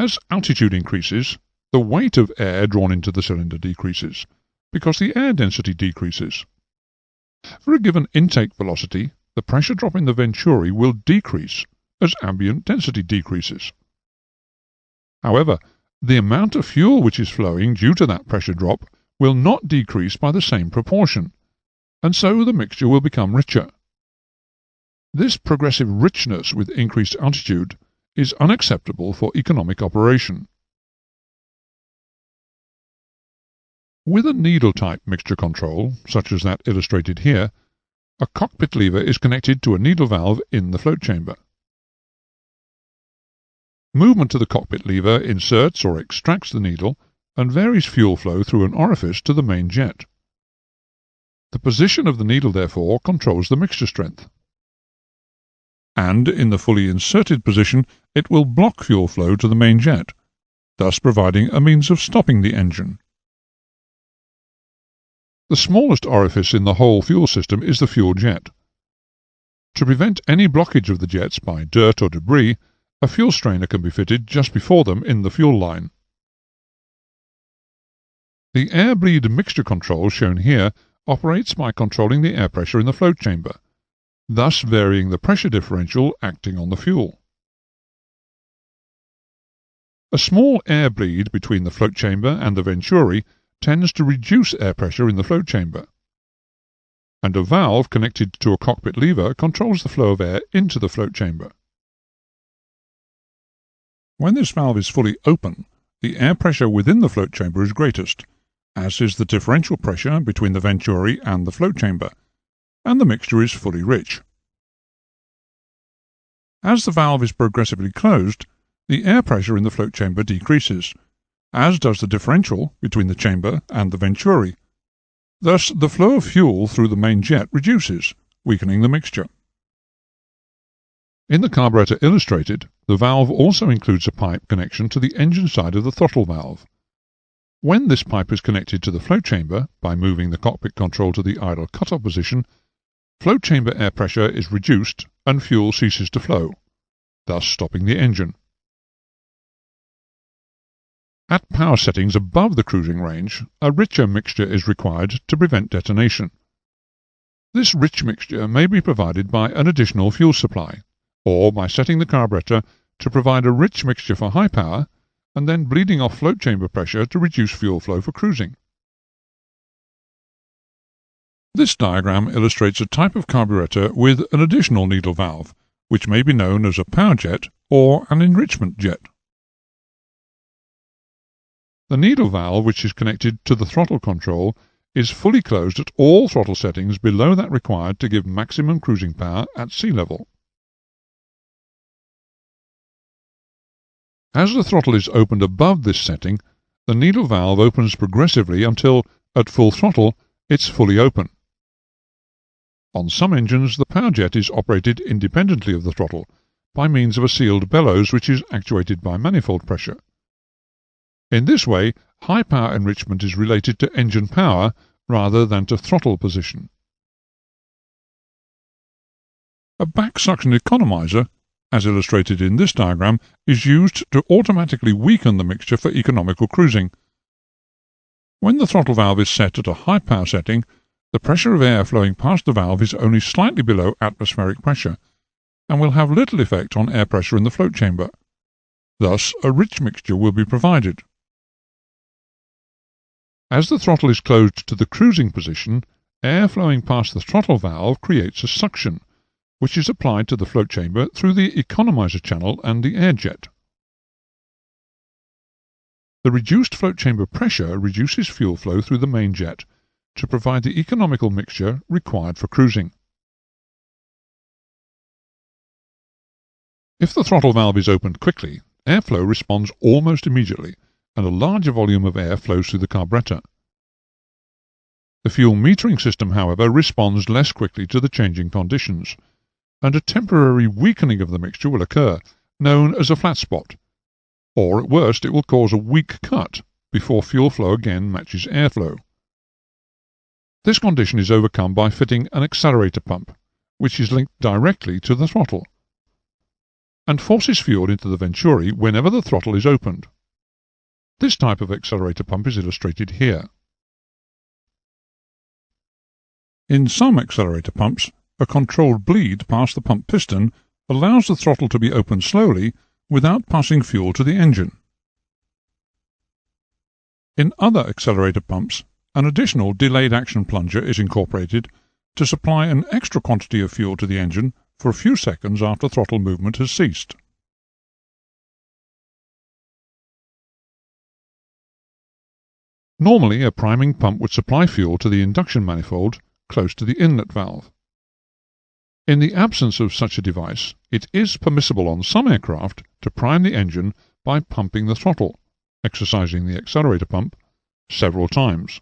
As altitude increases, the weight of air drawn into the cylinder decreases, because the air density decreases. For a given intake velocity, the pressure drop in the venturi will decrease as ambient density decreases. However, the amount of fuel which is flowing due to that pressure drop will not decrease by the same proportion, and so the mixture will become richer. This progressive richness with increased altitude is unacceptable for economic operation. With a needle-type mixture control, such as that illustrated here, a cockpit lever is connected to a needle valve in the float chamber. Movement to the cockpit lever inserts or extracts the needle and varies fuel flow through an orifice to the main jet. The position of the needle, therefore, controls the mixture strength. And in the fully inserted position, it will block fuel flow to the main jet, thus providing a means of stopping the engine. The smallest orifice in the whole fuel system is the fuel jet. To prevent any blockage of the jets by dirt or debris, a fuel strainer can be fitted just before them in the fuel line. The air bleed mixture control shown here operates by controlling the air pressure in the float chamber, thus varying the pressure differential acting on the fuel. A small air bleed between the float chamber and the venturi tends to reduce air pressure in the float chamber, and a valve connected to a cockpit lever controls the flow of air into the float chamber. When this valve is fully open, the air pressure within the float chamber is greatest, as is the differential pressure between the venturi and the float chamber, and the mixture is fully rich. As the valve is progressively closed, the air pressure in the float chamber decreases, as does the differential between the chamber and the venturi. Thus, the flow of fuel through the main jet reduces, weakening the mixture. In the carburetor illustrated, the valve also includes a pipe connection to the engine side of the throttle valve. When this pipe is connected to the float chamber by moving the cockpit control to the idle cutoff position, float chamber air pressure is reduced and fuel ceases to flow, thus stopping the engine. At power settings above the cruising range, a richer mixture is required to prevent detonation. This rich mixture may be provided by an additional fuel supply, or by setting the carburetor to provide a rich mixture for high power and then bleeding off float chamber pressure to reduce fuel flow for cruising. This diagram illustrates a type of carburetor with an additional needle valve, which may be known as a power jet or an enrichment jet. The needle valve, which is connected to the throttle control, is fully closed at all throttle settings below that required to give maximum cruising power at sea level. As the throttle is opened above this setting, the needle valve opens progressively until, at full throttle, it's fully open. On some engines, the power jet is operated independently of the throttle, by means of a sealed bellows which is actuated by manifold pressure. In this way, high-power enrichment is related to engine power rather than to throttle position. A back-suction economizer, as illustrated in this diagram, is used to automatically weaken the mixture for economical cruising. When the throttle valve is set at a high-power setting, the pressure of air flowing past the valve is only slightly below atmospheric pressure, and will have little effect on air pressure in the float chamber. Thus, a rich mixture will be provided. As the throttle is closed to the cruising position, air flowing past the throttle valve creates a suction, which is applied to the float chamber through the economizer channel and the air jet. The reduced float chamber pressure reduces fuel flow through the main jet to provide the economical mixture required for cruising. If the throttle valve is opened quickly, airflow responds almost immediately, and a larger volume of air flows through the carburetor. The fuel metering system, however, responds less quickly to the changing conditions, and a temporary weakening of the mixture will occur, known as a flat spot, or at worst it will cause a weak cut before fuel flow again matches airflow. This condition is overcome by fitting an accelerator pump, which is linked directly to the throttle. and forces fuel into the venturi whenever the throttle is opened. This type of accelerator pump is illustrated here. In some accelerator pumps, a controlled bleed past the pump piston allows the throttle to be opened slowly without passing fuel to the engine. In other accelerator pumps, an additional delayed action plunger is incorporated to supply an extra quantity of fuel to the engine for a few seconds after throttle movement has ceased. Normally, a priming pump would supply fuel to the induction manifold close to the inlet valve. In the absence of such a device, it is permissible on some aircraft to prime the engine by pumping the throttle, exercising the accelerator pump, several times.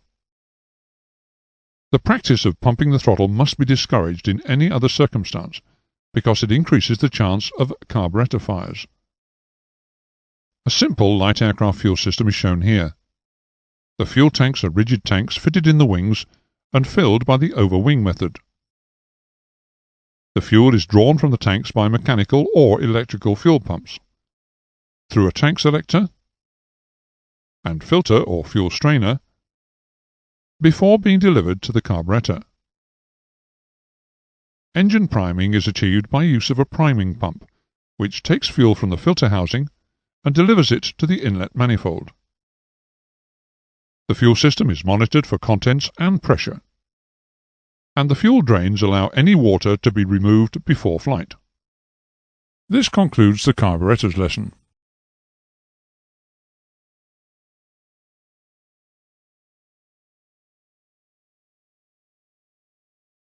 The practice of pumping the throttle must be discouraged in any other circumstance, because it increases the chance of carburetor fires. A simple light aircraft fuel system is shown here. The fuel tanks are rigid tanks fitted in the wings and filled by the over-wing method. The fuel is drawn from the tanks by mechanical or electrical fuel pumps, through a tank selector and filter or fuel strainer, before being delivered to the carburetor. Engine priming is achieved by use of a priming pump, which takes fuel from the filter housing and delivers it to the inlet manifold. The fuel system is monitored for contents and pressure, and the fuel drains allow any water to be removed before flight. This concludes the carburetors lesson.